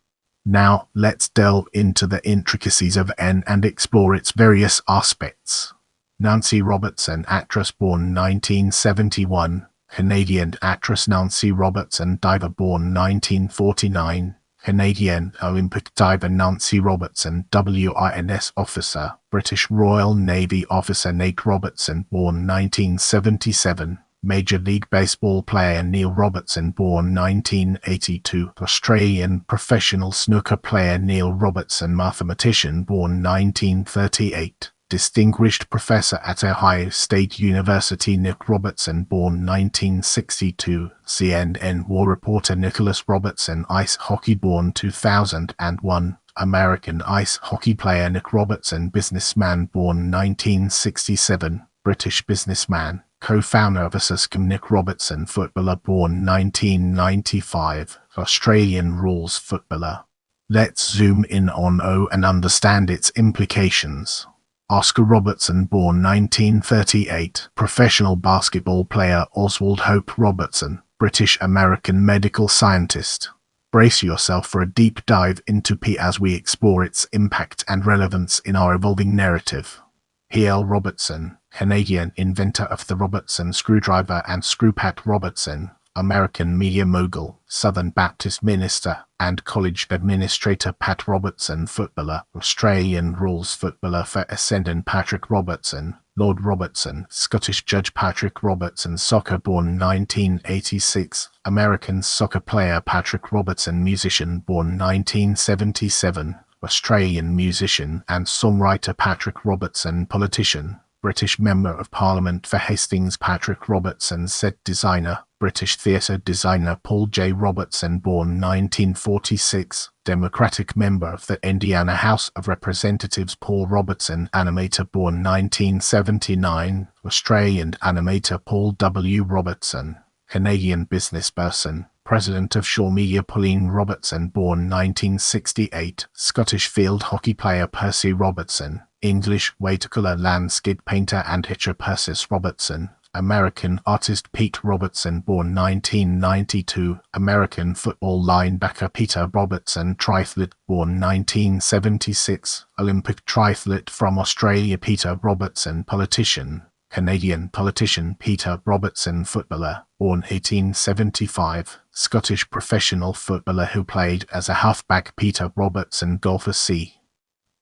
Now, let's delve into the intricacies of N and explore its various aspects. Nancy Robertson, actress, born 1971, Canadian actress. Nancy Robertson, diver, born 1949, Canadian Olympic diver. Nancy Robertson, WINS officer, British Royal Navy officer. Nate Robertson, born 1977, Major League Baseball player. Neil Robertson, born 1982, Australian professional snooker player. Neil Robertson, mathematician, born 1938, distinguished professor at Ohio State University. Nick Robertson, born 1962, CNN war reporter. Nicholas Robertson, ice hockey, born 2001, American ice hockey player. Nick Robertson, businessman, born 1967, British businessman, co-founder of Asuscom. Nick Robertson, footballer, born 1995, Australian rules footballer. Let's zoom in on O and understand its implications. Oscar Robertson, born 1938, professional basketball player. Oswald Hope Robertson, British-American medical scientist. Brace yourself for a deep dive into P as we explore its impact and relevance in our evolving narrative. P.L. Robertson, Canadian inventor of the Robertson screwdriver and screw. Pat Robertson, American media mogul, Southern Baptist minister, and college administrator. Pat Robertson, footballer, Australian rules footballer for Essendon. Patrick Robertson, Lord Robertson, Scottish judge. Patrick Robertson, soccer, born 1986, American soccer player. Patrick Robertson, musician, born 1977, Australian musician and songwriter. Patrick Robertson, politician, British Member of Parliament for Hastings. Patrick Robertson, set designer, British theatre designer Paul J. Robertson, born 1946, Democratic member of the Indiana House of Representatives Paul Robertson, animator, born 1979, Australian animator Paul W. Robertson, Canadian businessperson, President of Shaw Media Pauline Robertson, born 1968, Scottish field hockey player Percy Robertson, English watercolour landscape painter and hitcher Persis Robertson, American artist Pete Robertson, born 1992, American football linebacker Peter Robertson, triathlete, born 1976, Olympic triathlete from Australia Peter Robertson, politician, Canadian politician Peter Robertson, footballer, born 1875, Scottish professional footballer who played as a halfback Peter Robertson, golfer c.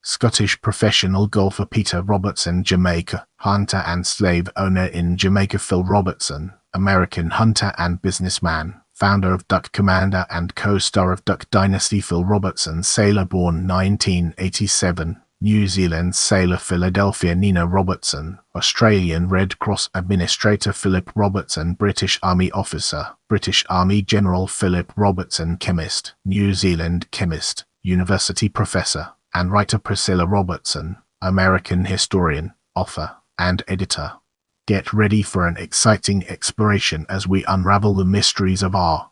Scottish professional golfer Peter Robertson, Jamaica, hunter and slave owner in Jamaica Phil Robertson, American hunter and businessman, founder of Duck Commander and co-star of Duck Dynasty Phil Robertson, sailor, born 1987, New Zealand sailor Philadelphia Nina Robertson, Australian Red Cross Administrator Philip Robertson, British Army officer, British Army General Philip Robertson, chemist, New Zealand chemist, university professor, and writer Priscilla Robertson, American historian, author, and editor. Get ready for an exciting exploration as we unravel the mysteries of R.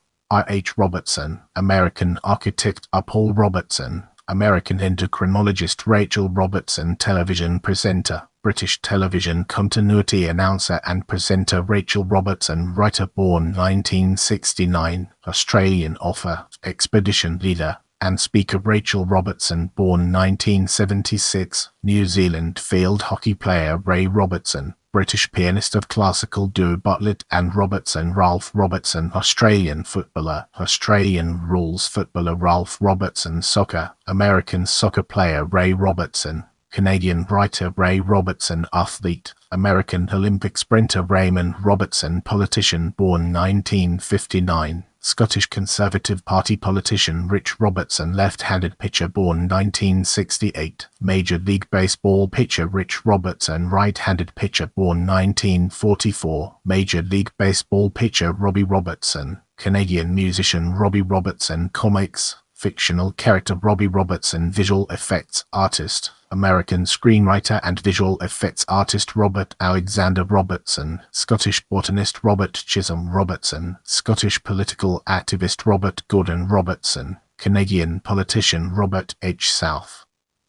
H. Robertson, American architect Paul Robertson, American endocrinologist Rachel Robertson, television presenter, British television continuity announcer and presenter Rachel Robertson, writer, born 1969, Australian author, expedition leader, and speaker Rachel Robertson, born 1976, New Zealand field hockey player Ray Robertson, British pianist of classical duo Bartlett and Robertson, Ralph Robertson, Australian footballer, Australian rules footballer Ralph Robertson, soccer, American soccer player Ray Robertson, Canadian writer Ray Robertson, athlete, American Olympic sprinter Raymond Robertson, politician, born 1959, Scottish Conservative Party politician Rich Robertson, left-handed pitcher, born 1968, Major League Baseball pitcher Rich Robertson, right-handed pitcher, born 1944, Major League Baseball pitcher Robbie Robertson, Canadian musician Robbie Robertson, comics, fictional character Robbie Robertson, visual effects artist, American screenwriter and visual effects artist Robert Alexander Robertson, Scottish botanist Robert Chisholm Robertson, Scottish political activist Robert Gordon Robertson, Canadian politician Robert H. South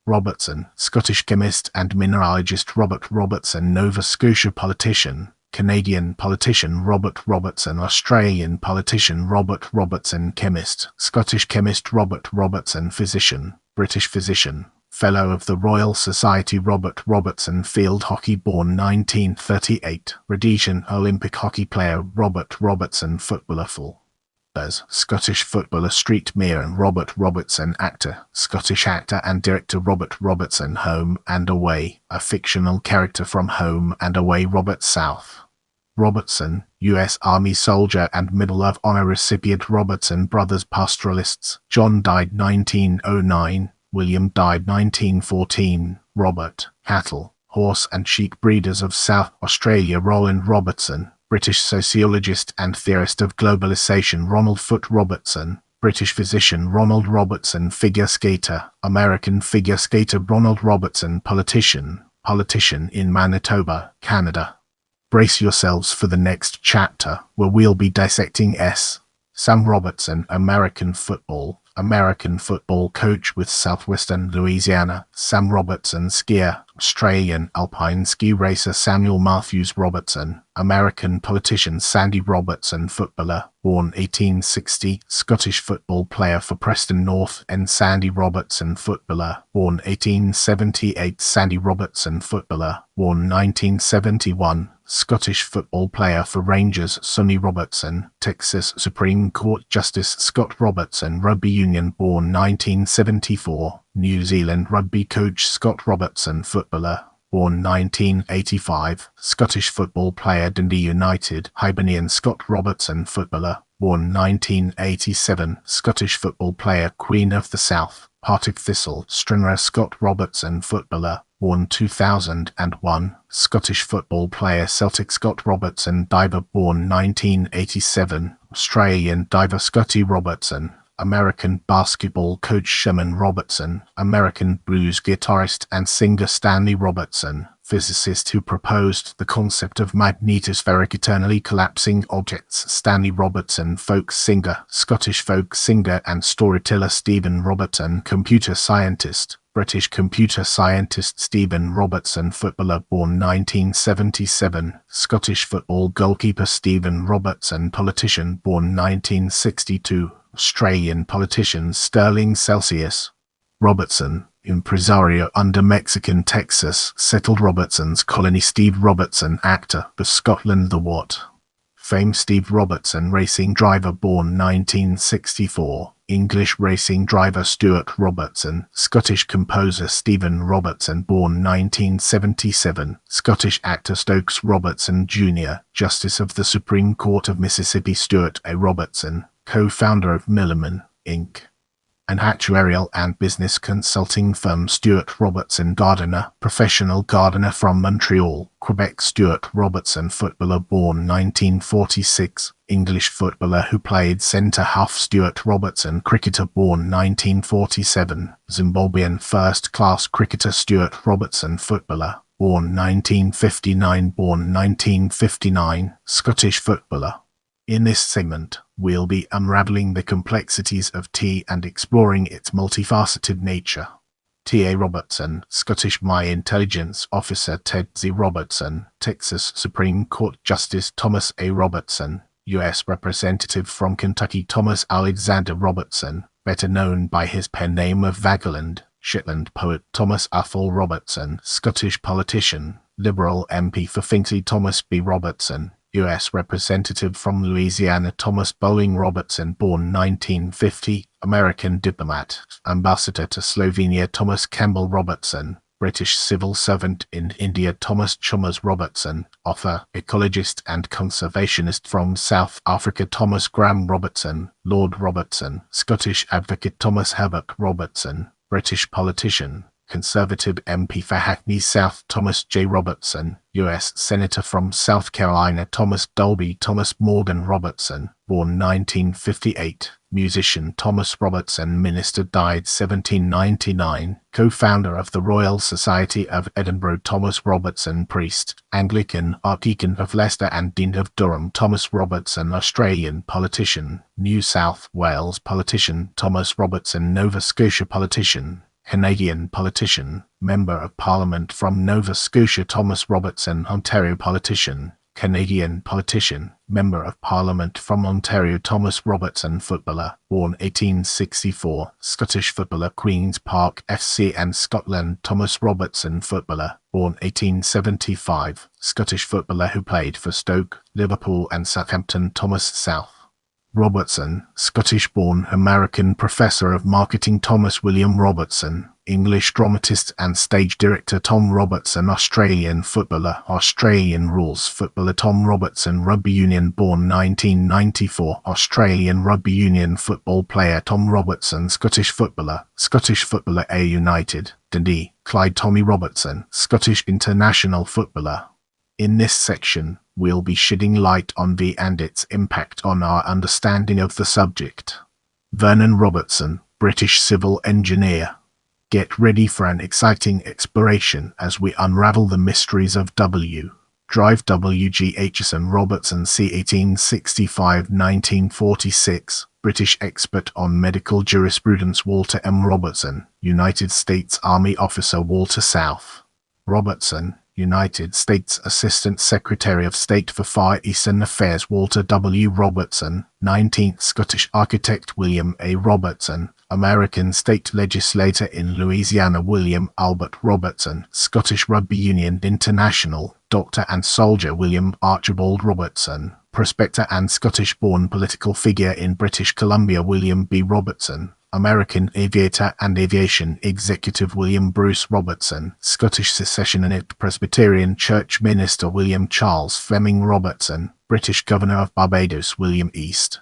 Robertson, Scottish chemist and mineralogist Robert Robertson, Nova Scotia politician, Canadian politician Robert Robertson, Australian politician Robert Robertson, chemist, Scottish chemist Robert Robertson, physician, British physician, Fellow of the Royal Society Robert Robertson, field hockey, born 1938, Rhodesian Olympic hockey player Robert Robertson, footballer full. As Scottish footballer Street Meeran Robert Robertson, actor, Scottish actor and director Robert Robertson, Home and Away, a fictional character from Home and Away Robert South Robertson, U.S. Army soldier and Medal of Honor recipient Robertson brothers pastoralists, John died 1909, William died 1914, Robert, cattle, horse and sheep breeders of South Australia Roland Robertson, British sociologist and theorist of globalization Ronald Foote Robertson, British physician Ronald Robertson, figure skater, American figure skater Ronald Robertson, politician in Manitoba, Canada. Brace yourselves for the next chapter, where we'll be dissecting Sam Robertson, American football coach with Southwestern Louisiana, Sam Robertson, skier, Australian alpine ski racer Samuel Matthews Robertson, American politician Sandy Robertson, footballer, born 1860, Scottish football player for Preston North and Sandy Robertson, footballer, born 1878, Sandy Robertson, footballer, born 1971, Scottish football player for Rangers Sonny Robertson, Texas Supreme Court Justice Scott Robertson, rugby union, born 1974, New Zealand rugby coach Scott Robertson, footballer, born 1985, Scottish football player Dundee United, Hibernian Scott Robertson, footballer, born 1987, Scottish football player Queen of the South, Partick Thistle, Stringer Scott Robertson, footballer, born 2001, Scottish football player Celtic. Scott Robertson, diver, born 1987, Australian diver Scotty Robertson. American basketball coach Sherman Robertson, American blues guitarist and singer Stanley Robertson, physicist who proposed the concept of magnetospheric eternally collapsing objects Stanley Robertson, folk singer, Scottish folk singer and storyteller Stephen Robertson, computer scientist, British computer scientist Stephen Robertson, footballer, born 1977, Scottish football goalkeeper Stephen Robertson, politician, born 1962, Australian politician Sterling Celsius. Robertson, impresario under Mexican Texas, settled Robertson's colony. Steve Robertson, actor for Scotland. The What? Fame. Steve Robertson, racing driver, born 1964, English racing driver Stuart Robertson. Scottish composer Stephen Robertson, born 1977, Scottish actor Stokes Robertson Jr., Justice of the Supreme Court of Mississippi Stuart A. Robertson, co-founder of Milliman, Inc., an actuarial and business consulting firm. Stuart Robertson, gardener, professional gardener from Montreal, Quebec. Stuart Robertson, footballer, born 1946, English footballer who played centre-half. Stuart Robertson, cricketer, born 1947, Zimbabwean first-class cricketer. Stuart Robertson, footballer, born 1959, Scottish footballer. In this segment, we'll be unraveling the complexities of tea and exploring its multifaceted nature. T.A. Robertson, Scottish My Intelligence Officer Ted Z. Robertson, Texas Supreme Court Justice Thomas A. Robertson, U.S. Representative from Kentucky Thomas Alexander Robertson, better known by his pen name of Vagabond, Shetland poet Thomas Athol Robertson, Scottish politician, Liberal MP for Finchley Thomas B. Robertson, U.S. Representative from Louisiana Thomas Bowling Robertson, born 1950, American diplomat, ambassador to Slovenia Thomas Campbell Robertson, British civil servant in India Thomas Chalmers Robertson, author, ecologist and conservationist from South Africa Thomas Graham Robertson, Lord Robertson, Scottish advocate Thomas Herbert Robertson, British politician, Conservative MP for Hackney South Thomas J. Robertson, U.S. Senator from South Carolina Thomas Dolby Thomas Morgan Robertson, born 1958, musician Thomas Robertson, minister, died 1799, co-founder of the Royal Society of Edinburgh Thomas Robertson, priest, Anglican, Archdeacon of Leicester and Dean of Durham Thomas Robertson, Australian politician, New South Wales politician Thomas Robertson, Nova Scotia politician, Canadian politician, Member of Parliament from Nova Scotia Thomas Robertson, Ontario politician, Canadian politician, Member of Parliament from Ontario Thomas Robertson, footballer, born 1864, Scottish footballer Queen's Park FC and Scotland Thomas Robertson, footballer, born 1875, Scottish footballer who played for Stoke, Liverpool and Southampton Thomas South. Robertson, Scottish-born American professor of marketing Thomas William Robertson, English dramatist and stage director Tom Robertson, Australian footballer, Australian rules footballer Tom Robertson, rugby union, born 1994, Australian rugby union football player Tom Robertson, Scottish footballer A United, Dundee, Clyde Tommy Robertson, Scottish international footballer. In this section, we'll be shedding light on the and its impact on our understanding of the subject. Vernon Robertson, British civil engineer. Get ready for an exciting exploration as we unravel the mysteries of W. Drive W.G. Aitchison Robertson c. 1865-1946, British expert on medical jurisprudence Walter M. Robertson, United States Army officer Walter South. Robertson, United States Assistant Secretary of State for Far Eastern Affairs Walter W. Robertson, 19th Scottish architect William A. Robertson, American state legislator in Louisiana William Albert Robertson, Scottish Rugby Union International, doctor and soldier William Archibald Robertson, prospector and Scottish-born political figure in British Columbia William B. Robertson, American aviator and aviation executive William Bruce Robertson, Scottish Secessionist Presbyterian Church minister William Charles Fleming Robertson, British Governor of Barbados William East.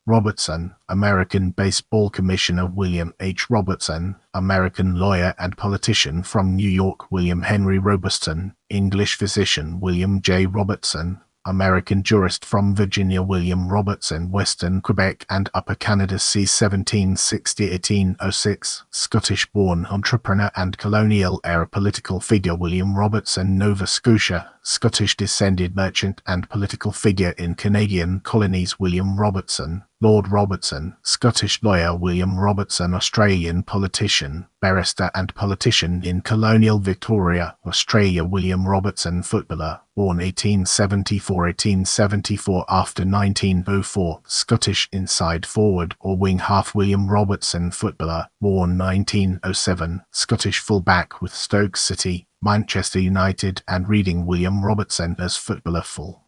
Robertson, American Baseball Commissioner William H. Robertson, American lawyer and politician from New York William Henry Robertson, English physician William J. Robertson, American jurist from Virginia William Robertson, Western Quebec and Upper Canada c. 1760–1806, Scottish-born entrepreneur and colonial-era political figure William Robertson, Nova Scotia, Scottish-descended merchant and political figure in Canadian colonies William Robertson, Lord Robertson, Scottish lawyer William Robertson, Australian politician, barrister and politician in colonial Victoria, Australia William Robertson, footballer, born 1874–1874 after 1904, Scottish inside forward or wing half William Robertson, footballer, born 1907, Scottish full-back with Stoke City, Manchester United and Reading William Robertson as footballer full.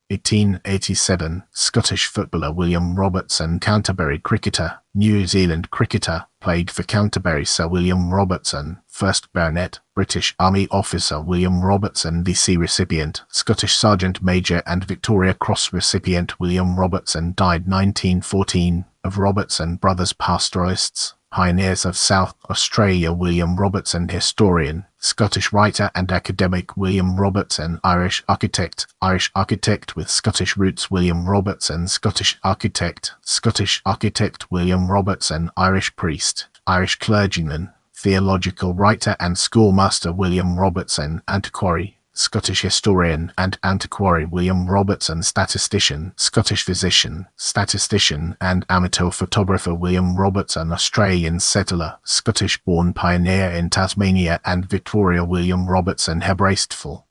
1887, Scottish footballer William Robertson, Canterbury cricketer, New Zealand cricketer, played for Canterbury Sir William Robertson, 1st Baronet, British Army officer William Robertson, VC recipient, Scottish Sergeant Major and Victoria Cross recipient William Robertson, died 1914, of Robertson Brothers pastoralists, pioneers of South Australia William Robertson, historian, Scottish writer and academic William Robertson, Irish architect with Scottish roots William Robertson, Scottish architect William Robertson, Irish priest, Irish clergyman, theological writer and schoolmaster William Robertson, antiquary, Scottish historian and antiquary William Robertson, statistician, Scottish physician, statistician and amateur photographer William Robertson, Australian settler, Scottish-born pioneer in Tasmania and Victoria William Robertson, Hebrasteful,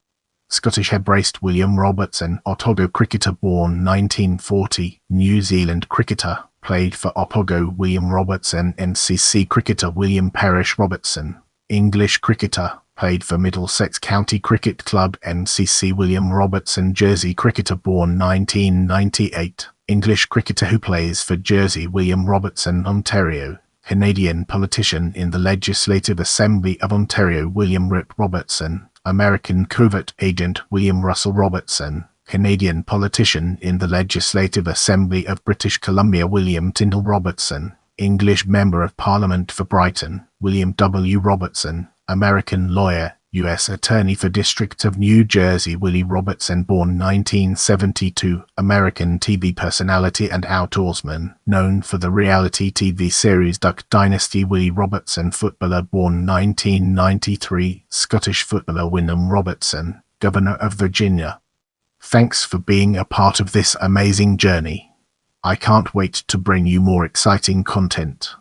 Scottish Hebrast William Robertson, Otago cricketer, born 1940, New Zealand cricketer, played for Otago William Robertson, NCC cricketer William Parrish Robertson, English cricketer, played for Middlesex County Cricket Club NCC William Robertson, Jersey cricketer, born 1998, English cricketer who plays for Jersey William Robertson, Ontario, Canadian politician in the Legislative Assembly of Ontario William Rip Robertson, American covert agent William Russell Robertson, Canadian politician in the Legislative Assembly of British Columbia William Tyndall Robertson, English Member of Parliament for Brighton William W. Robertson, American lawyer, U.S. Attorney for District of New Jersey Willie Robertson, born 1972, American TV personality and outdoorsman, known for the reality TV series Duck Dynasty Willie Robertson, footballer, born 1993, Scottish footballer Wyndham Robertson, Governor of Virginia. Thanks for being a part of this amazing journey. I can't wait to bring you more exciting content.